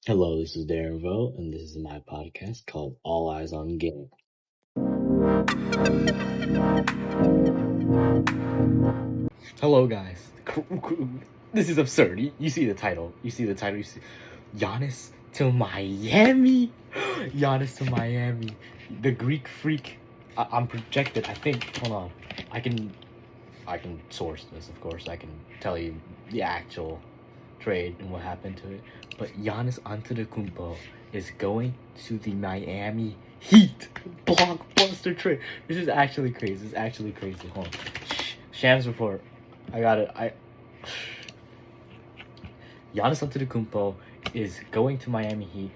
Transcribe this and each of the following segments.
Hello, this is Darren Vogt, and this is my podcast called All Eyes on Game. Hello, guys. This is absurd. You see the title. You see Giannis to Miami. Giannis to Miami. The Greek freak. I'm projected. I think. Hold on. I can source this. Of course, I can tell you the actual trade and what happened to it. But Giannis Antetokounmpo is going to the Miami Heat. Blockbuster trade. This is actually crazy. This is actually crazy. Hold on. Shams report. I got it. Giannis Antetokounmpo is going to Miami Heat.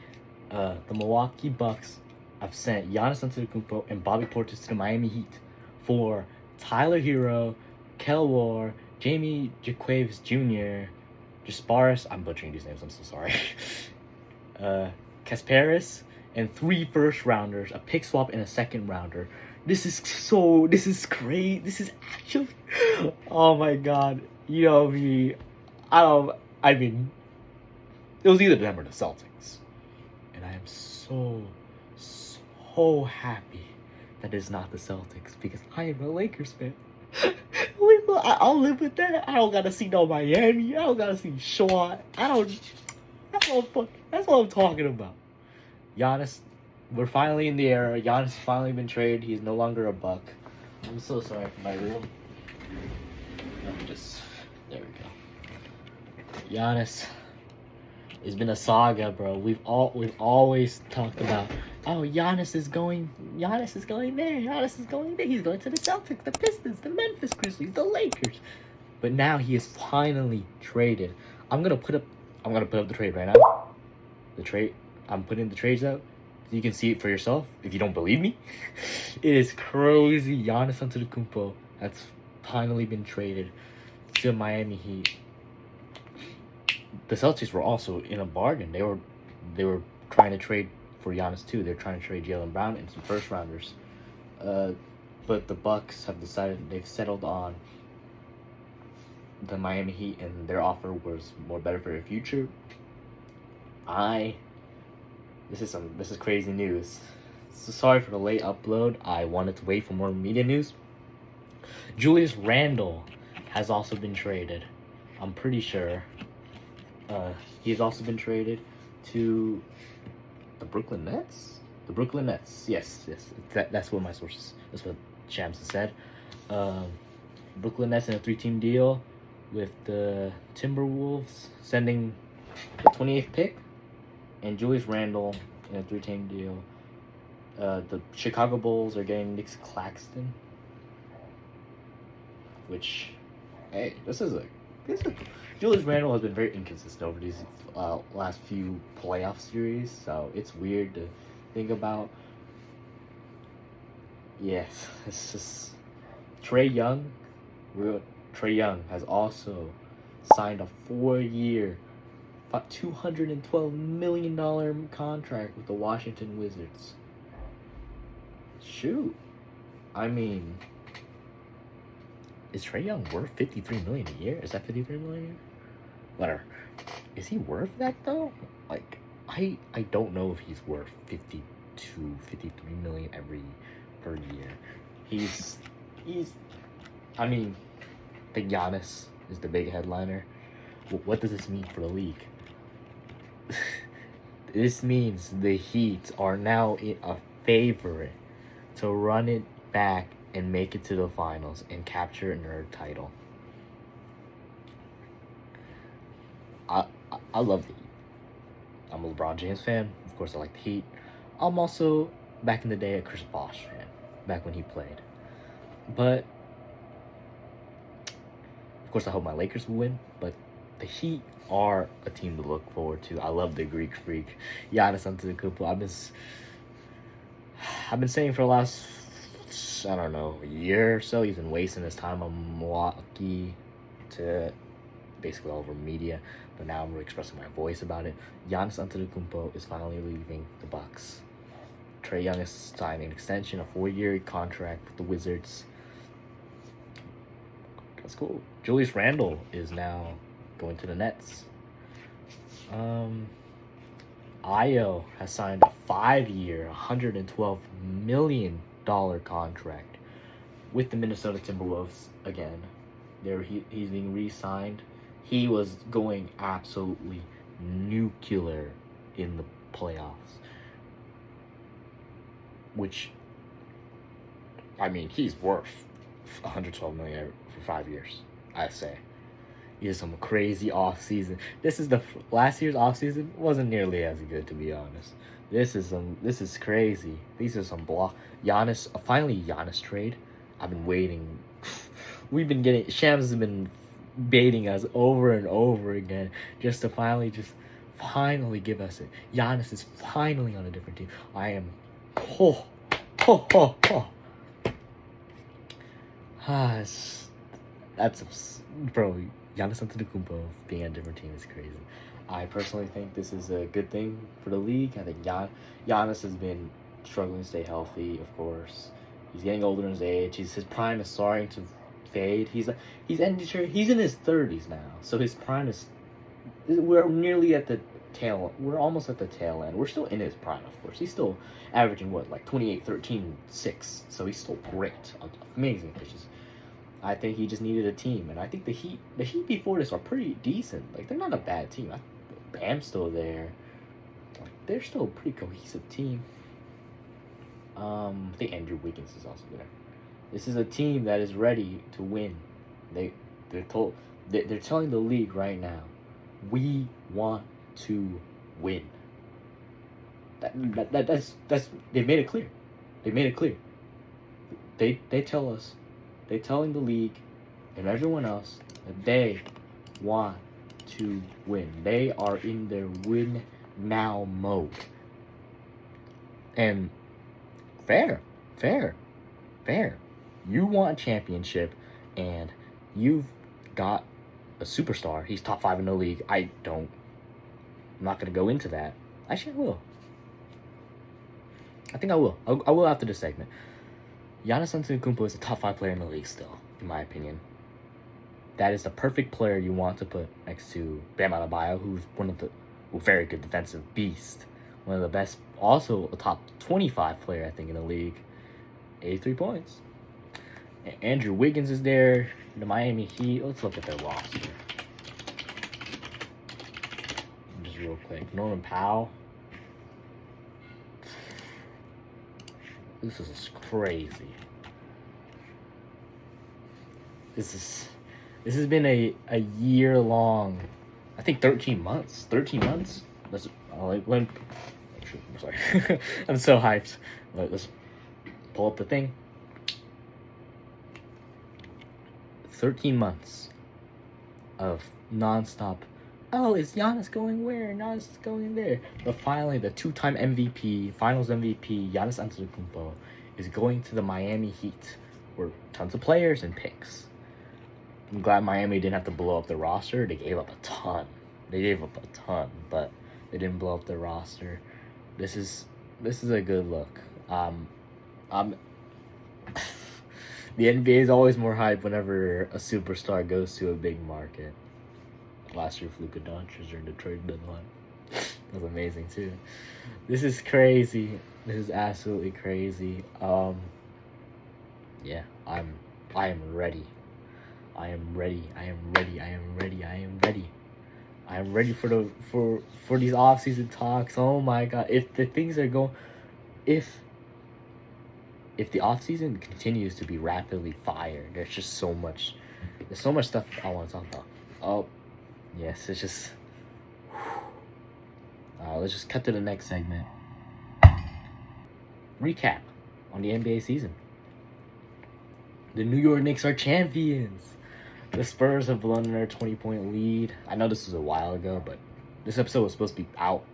The Milwaukee Bucks have sent Giannis Antetokounmpo and Bobby Portis to the Miami Heat for Tyler Hero, Kel War, Jamie Jaquaves Jr., Jasparis, I'm butchering these names, I'm so sorry. Kasparis, and 3 first-rounders, a pick swap, and a second-rounder. This is great. This is actually, oh my god. You know me, I mean, it was either them or the Celtics. And I am so happy that it's not the Celtics, because I am a Lakers fan. I'll live with that. I don't gotta see no Miami. I don't gotta see Shaw. That's what I'm talking about. Giannis, we're finally in the era. Giannis has finally been traded. He's no longer a Buck. I'm so sorry for my room. There we go. Giannis, it's been a saga, bro. We've always talked about, oh, Giannis is going there. Giannis is going there. He's going to the Celtics, the Pistons, the Memphis Grizzlies, the Lakers. But now he is finally traded. I'm gonna put up the trade right now. I'm putting the trades out. So you can see it for yourself if you don't believe me. It is crazy. Giannis Antetokounmpo has finally been traded to Miami Heat. The Celtics were also in a bargain. They were trying to trade for Giannis too. They're trying to trade Jaylen Brown and some first rounders. But the Bucks have decided they've settled on the Miami Heat, and their offer was more better for their future. This is crazy news. So sorry for the late upload. I wanted to wait for more media news. Julius Randle has also been traded. I'm pretty sure. He's also been traded to the Brooklyn Nets. The Brooklyn Nets. Yes. That's what my sources. That's what Shams has said. Brooklyn Nets in a 3-team deal with the Timberwolves sending the 28th pick, and Julius Randle in a 3-team deal. The Chicago Bulls are getting Nick Claxton, which, hey, this is Julius Randle has been very inconsistent over these last few playoff series, so it's weird to think about. Yes, it's just Trae Young. Trae Young has also signed a 4-year, $212 million contract with the Washington Wizards. Shoot, I mean, is Trae Young worth $53 million a year? Is that $53 million a year? Whatever. Is he worth that though? Like, I don't know if he's worth 53 million per year. I mean, I think Giannis is the big headliner. What does this mean for the league? This means the Heat are now a favorite to run it back and make it to the finals and capture another title. I love the Heat. I'm a LeBron James fan. Of course, I like the Heat. I'm also, back in the day, a Chris Bosh fan, back when he played. But, of course, I hope my Lakers will win. But the Heat are a team to look forward to. I love the Greek freak, Giannis Antetokounmpo. I've been saying for the last, I don't know, a year or so, he's been wasting his time on Milwaukee to basically all over media. But now I'm really expressing my voice about it. Giannis Antetokounmpo is finally leaving the Bucks. Trae Young is signing an extension, a 4-year contract with the Wizards. That's cool. Julius Randle is now going to the Nets. Io has signed a 5-year, $112 million contract with the Minnesota Timberwolves again. He's being re-signed. He was going absolutely nuclear in the playoffs. Which, I mean, he's worth $112 million for 5 years, I say. He has some crazy offseason. Last year's offseason wasn't nearly as good, to be honest. This is crazy. These are some finally Giannis trade. I've been waiting. Shams has been baiting us over and over again just to finally give us it. Giannis is finally on a different team. I am that's bro. Giannis Antetokounmpo being on a different team is crazy. I personally think this is a good thing for the league. I think Giannis has been struggling to stay healthy. Of course, he's getting older in his age. His prime is starting to fade. He's in his 30s now, so his prime is. We're nearly at the tail. We're almost at the tail end. We're still in his prime, of course. He's still averaging 28, 13, 6. So he's still great, amazing pitches. I think he just needed a team, and I think the Heat before this are pretty decent. They're not a bad team. Bam's still there. They're still a pretty cohesive team. I think Andrew Wiggins is also there. This is a team that is ready to win. They're telling the league right now, we want to win. That's they've made it clear. They made it clear. They tell us. They're telling the league and everyone else that they want to win. They are in their win now mode. And fair. You want a championship and you've got a superstar. He's top 5 in the league. I'm not going to go into that. Actually, I will. I think I will. I will after this segment. Giannis Antetokounmpo is a top 5 player in the league still, in my opinion. That is the perfect player you want to put next to Bam Adebayo, who's very good defensive beast. One of the best, also a top 25 player, I think, in the league. 83 points. Andrew Wiggins is there. The Miami Heat. Let's look at their roster. Just real quick. Norman Powell. This is crazy. This has been a year long, I think 13 months. 13 months? I'm sorry. I'm so hyped. Let's pull up the thing. 13 months of nonstop. Oh, is Giannis going where? Giannis is going there. But finally, the 2-time MVP, Finals MVP, Giannis Antetokounmpo, is going to the Miami Heat, where tons of players and picks. I'm glad Miami didn't have to blow up the roster. They gave up a ton. But they didn't blow up the roster. This is a good look. The NBA is always more hype whenever a superstar goes to a big market. Last year, Luka Doncic during the trade deadline. That was amazing too. This is crazy. This is absolutely crazy. Yeah, I am ready. I am ready for these off-season talks. Oh my god. If the things are going if the off-season continues to be rapidly fired, there's so much stuff I want to talk about. Oh, yes, it's just let's just cut to the next segment. Recap on the NBA season. The New York Knicks are champions. The Spurs have blown their 20-point lead. I know this was a while ago, but this episode was supposed to be out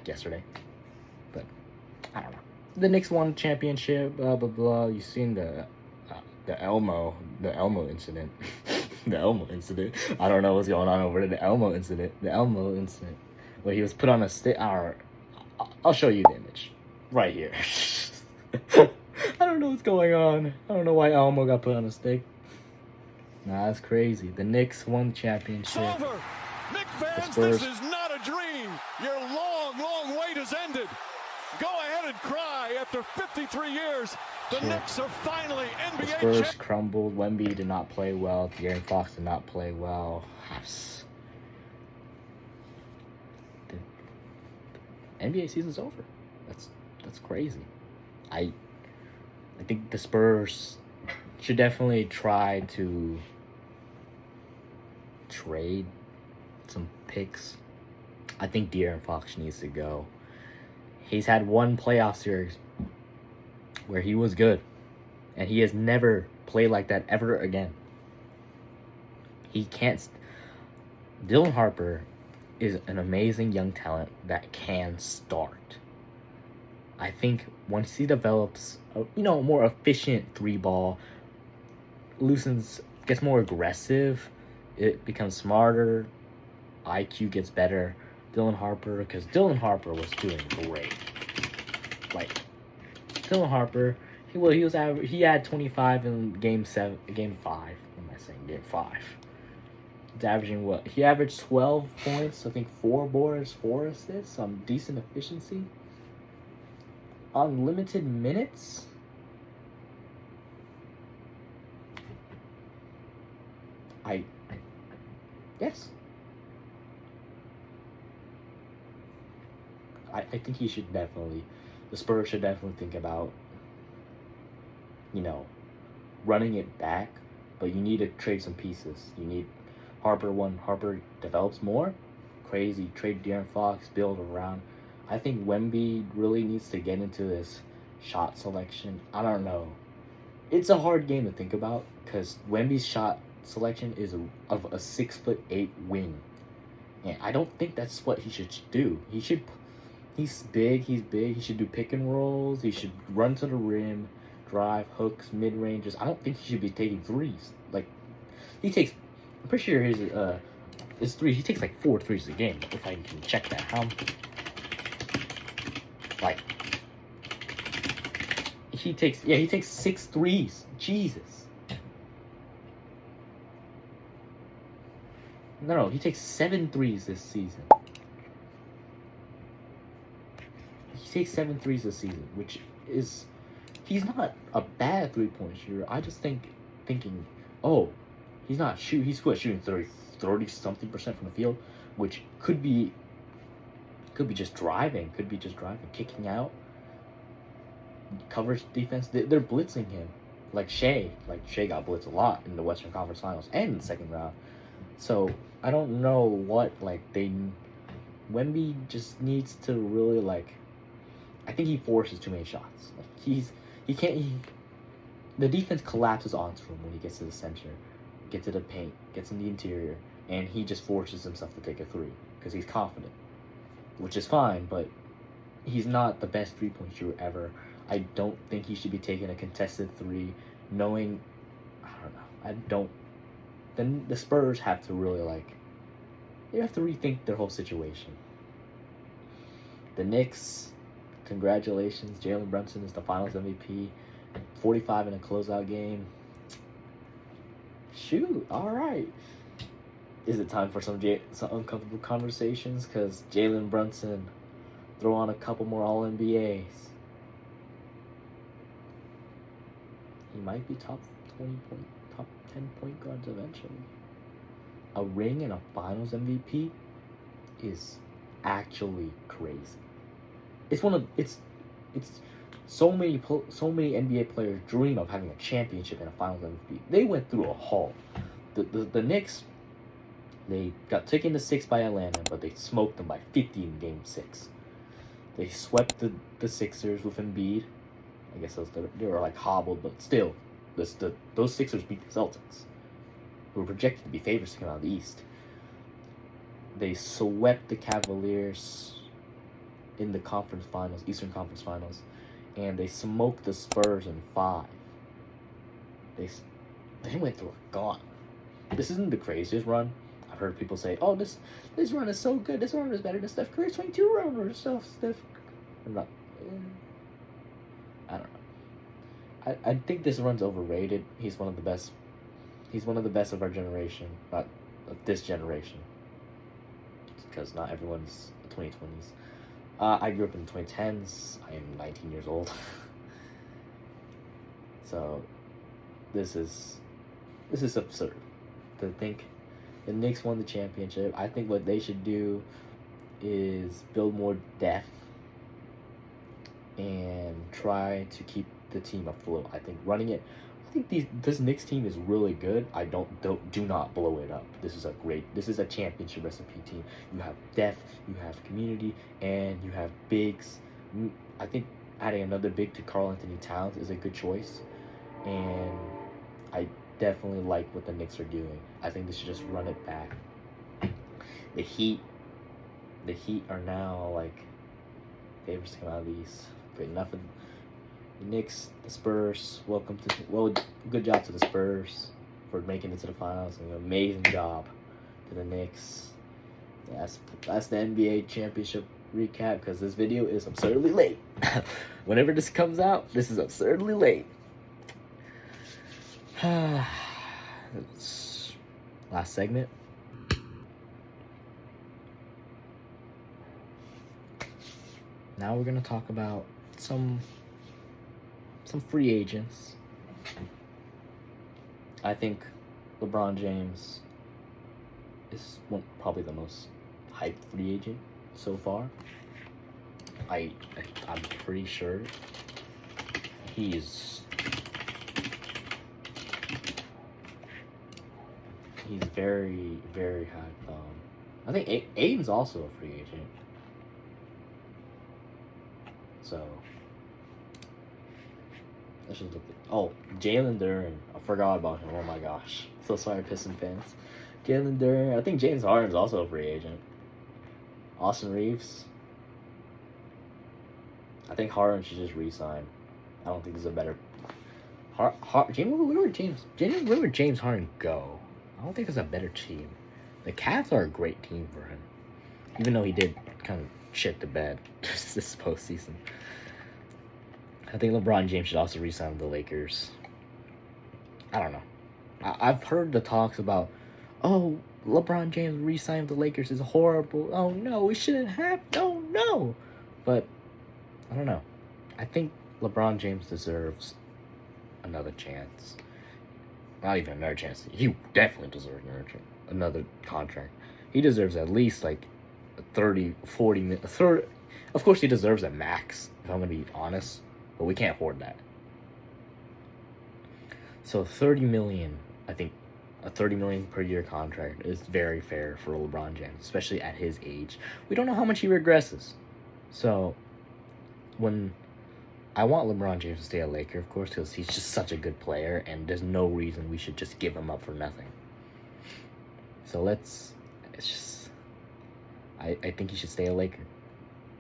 yesterday. But I don't know. The Knicks won championship. Blah blah blah. You've seen the Elmo incident. The Elmo incident. I don't know what's going on over there. The Elmo incident. Where he was put on a stick. I'll show you the image right here. I don't know what's going on. I don't know why Elmo got put on a stick. Nah, that's crazy. The Knicks won the championship. It's over. Knicks fans, this is not a dream. Your long, long wait has ended. Go ahead and cry. After 53 years, the Knicks are finally NBA champions. The Spurs crumbled. Wemby did not play well. De'Aaron Fox did not play well. The NBA season's over. That's crazy. I think the Spurs should definitely try to trade some picks. I think De'Aaron Fox needs to go. He's had one playoff series where he was good, and he has never played like that ever again. He can't. Dylan Harper is an amazing young talent that can start. I think once he develops a more efficient 3-ball, gets more aggressive, it becomes smarter, IQ gets better. Dylan Harper, because Dylan Harper was doing great. Like, Dylan Harper, he had 25 in game 5. What am I saying? Game 5. He's averaging what? He averaged 12 points, I think 4 boards, 4 assists, some decent efficiency. On limited minutes. Yes. I think he should definitely, the Spurs should definitely think about, running it back, but you need to trade some pieces. You need Harper. When Harper develops more, crazy, trade De'Aaron Fox, build around. I think Wemby really needs to get into this shot selection. I don't know. It's a hard game to think about because Wemby's shot selection is of a 6'8" wing. And I don't think that's what he should do. He's big. He should do pick and rolls. He should run to the rim, drive, hooks, mid ranges. I don't think he should be taking threes. Like, I'm pretty sure his threes. He takes like 4 threes a game. If I can check that, he takes 6 threes. Jesus. No, he takes 7 threes this season. He takes 7 threes this season, which is, he's not a bad 3-point shooter. I just thinking, he's not he's good at shooting 30 something% from the field, which could be just driving, kicking out, coverage defense. They're blitzing him, like Shea got blitzed a lot in the Western Conference Finals and in the second round. So I don't know what Wemby just needs to really I think he forces too many shots. The defense collapses onto him when he gets to the center, gets to the paint, gets in the interior, and he just forces himself to take a 3 because he's confident, which is fine, but he's not the best 3-point shooter ever. I don't think he should be taking a contested 3, knowing, then the Spurs have to really they have to rethink their whole situation. The Knicks, congratulations, Jalen Brunson is the Finals MVP, 45 in a closeout game. Shoot, all right. Is it time for some uncomfortable conversations? Because Jalen Brunson, throw on a couple more All-NBAs. He might be top 10 point guards eventually. A ring and a Finals MVP is actually crazy. It's so many NBA players dream of having a championship and a Finals MVP. They went through a haul. The Knicks, they got taken to 6 by Atlanta, but they smoked them by 50 in Game 6. They swept the Sixers with Embiid. I guess they were hobbled, but still, those Sixers beat the Celtics, who were projected to be favorites to come out of the East. They swept the Cavaliers in the conference finals, Eastern Conference Finals, and they smoked the Spurs in 5. They went through a gauntlet. This isn't the craziest run. I've heard people say, this run is so good. This run is better than Steph Curry's 22 run or stuff. I'm not. I don't know. I think this run's overrated. He's one of the best. He's one of the best of our generation, not of this generation. because not everyone's 2020s. I grew up in the 2010s. I am 19 years old. So this is absurd to think the Knicks won the championship. I think what they should do is build more depth and try to keep the team afloat. I think this Knicks team is really good. Do not blow it up. This is a championship recipe team. You have depth, you have community, and you have bigs. I think adding another big to Karl-Anthony Towns is a good choice, and I definitely like what the Knicks are doing. I think they should just run it back. The Heat are now like favorites to come out of these. But enough of the Knicks, the Spurs. Good job to the Spurs for making it to the finals. An amazing job to the Knicks. That's the NBA championship recap, because this video is absurdly late. Whenever this comes out, this is absurdly late. Last segment. Now we're gonna talk about some free agents. I think LeBron James is probably the most hyped free agent so far. I'm pretty sure he's very, very hyped. I think Aiden's also a free agent. So let's just look at Jalen Duren. I forgot about him. Oh my gosh. So sorry, Piston fans. Jalen Duren. I think James Harden's also a free agent. Austin Reeves. I think Harden should just re-sign. I don't think there's a better where would James Harden go? I don't think there's a better team. The Cavs are a great team for him, even though he did kind of shit the bed this postseason. I think LeBron James should also re-sign with the Lakers. I don't know. I've heard the talks about, LeBron James re-signing with the Lakers is horrible. Oh no, it shouldn't happen. Oh no. But I don't know. I think LeBron James deserves another chance. Not even another chance. He definitely deserves another contract. He deserves at least like 30, 40 minutes. Of course, he deserves a max, if I'm going to be honest. But we can't afford that. So $30 million, I think a $30 million per year contract is very fair for LeBron James, especially at his age. We don't know how much he regresses. So when I want LeBron James to stay a Laker, of course, because he's just such a good player, and there's no reason we should just give him up for nothing. So I think he should stay a Laker.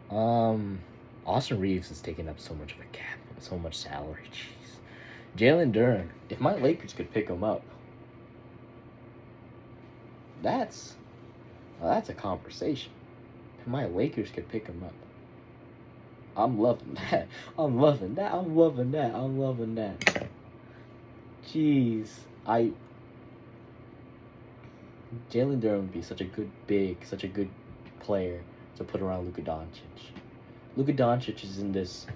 Austin Reeves is taking up so much of a cap, so much salary. Jeez. Jalen Duren, if my Lakers could pick him up, that's a conversation. If my Lakers could pick him up, I'm loving that. I'm loving that. Jeez. Jalen Duren would be such a good such a good player to put around Luka Doncic. Luka Doncic is in this.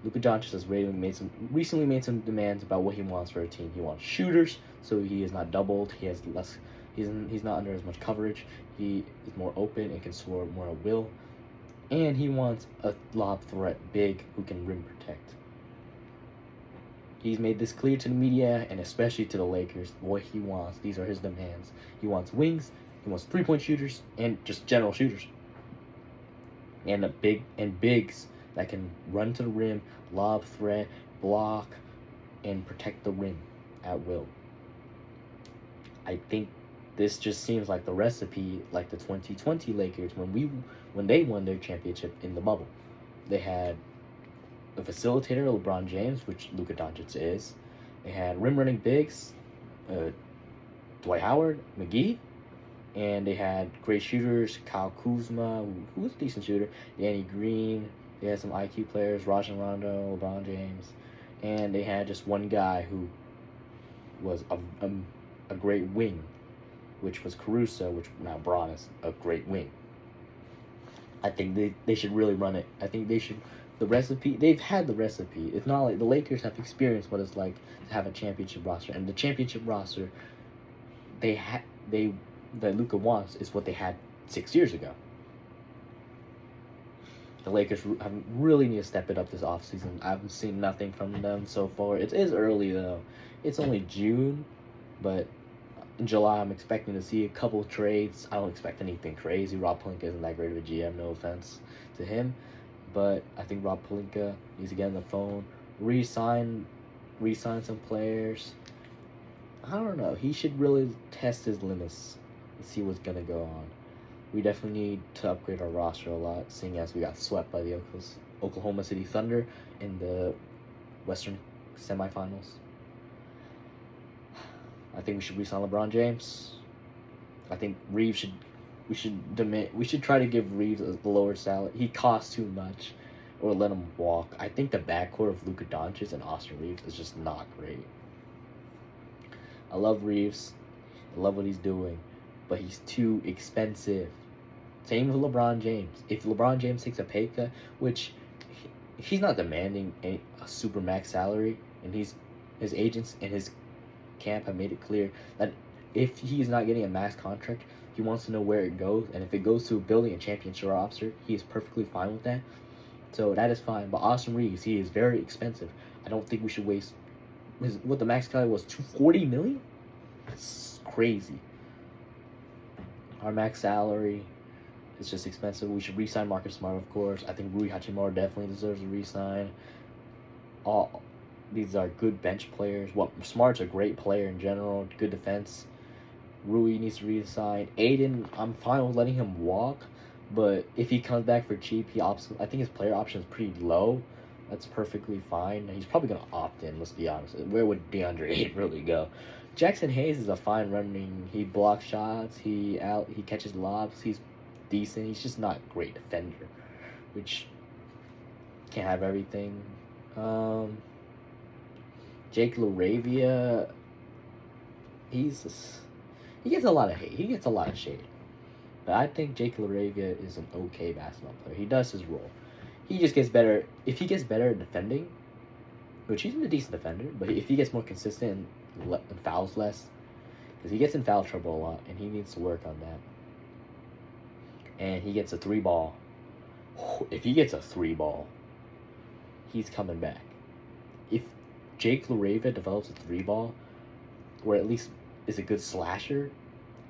Luka Doncic has recently made some demands about what he wants for a team. He wants shooters, so he is not doubled. He has less. He's not under as much coverage. He is more open and can score more at will. And he wants a lob threat big who can rim protect. He's made this clear to the media and especially to the Lakers what he wants. These are his demands. He wants wings, he wants 3-point shooters, and just general shooters. And bigs that can run to the rim, lob threat, block, and protect the rim at will. I think this just seems like the recipe like the 2020 Lakers when they won their championship in the bubble. They had a facilitator, LeBron James, which Luka Doncic is. They had rim-running bigs, Dwight Howard, McGee, and they had great shooters, Kyle Kuzma, who was a decent shooter, Danny Green. They had some IQ players, Rajon Rondo, LeBron James, and they had just one guy who was a great wing, which was Caruso, which now brought us a great wing. I think they should really run it. I think they should. The recipe, they've had the recipe. It's not like the Lakers have experienced what it's like to have a championship roster. And the championship roster that Luka wants is what they had 6 years ago. The Lakers really need to step it up this offseason. I haven't seen nothing from them so far. It is early, though. It's only June, but in July, I'm expecting to see a couple of trades. I don't expect anything crazy. Rob Pelinka isn't that great of a GM, no offense to him. But I think Rob Pelinka needs to get on the phone, re-sign some players. I don't know. He should really test his limits and see what's going to go on. We definitely need to upgrade our roster a lot, seeing as we got swept by the Oklahoma City Thunder in the Western semifinals. I think we should re-sign LeBron James. I think we should try to give Reeves a lower salary. He costs too much, or let him walk. I think the backcourt of Luka Doncic and Austin Reeves is just not great. I love Reeves. I love what he's doing, but he's too expensive. Same with LeBron James. If LeBron James takes a pay cut, which he's not demanding a super max salary, and his agents and his camp have made it clear that if he's not getting a max contract, he wants to know where it goes, and if it goes to building a championship roster, he is perfectly fine with that. So that is fine. But Austin Reeves, he is very expensive. I don't think we should waste what the max salary was, $240 million. That's crazy. Our max salary is just expensive. We should re-sign Marcus Smart, of course. I think Rui Hachimura definitely deserves a re-sign. All these are good bench players. Smart's a great player in general. Good defense. Rui needs to re-sign. Aiden, I'm fine with letting him walk, but if he comes back for cheap, I think his player option is pretty low. That's perfectly fine. He's probably gonna opt in. Let's be honest. Where would DeAndre Ayton really go? Jackson Hayes is a fine running. He blocks shots. He catches lobs. He's decent. He's just not a great defender, which can't have everything. Jake LaRavia, he gets a lot of hate. He gets a lot of shade. But I think Jake LaRavia is an okay basketball player. He does his role. He just gets better. If he gets better at defending, which he's a decent defender, but if he gets more consistent and fouls less, because he gets in foul trouble a lot, and he needs to work on that. And he gets a 3-ball. If he gets a 3-ball, he's coming back. If Jake LaRavia develops a 3-ball, or at least is a good slasher,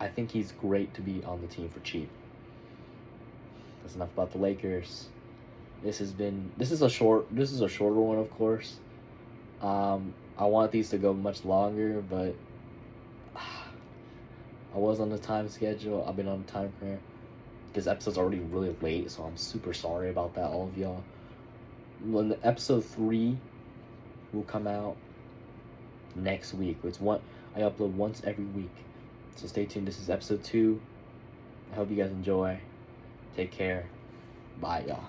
I think he's great to be on the team for cheap. That's enough about the Lakers. This is a shorter one, of course. I want these to go much longer, but I was on the time schedule. I've been on the time cramp. This episode's already really late, so I'm super sorry about that, all of y'all. When the episode 3 will come out next week. I upload once every week. So stay tuned. This is episode 2. I hope you guys enjoy. Take care. Bye, y'all.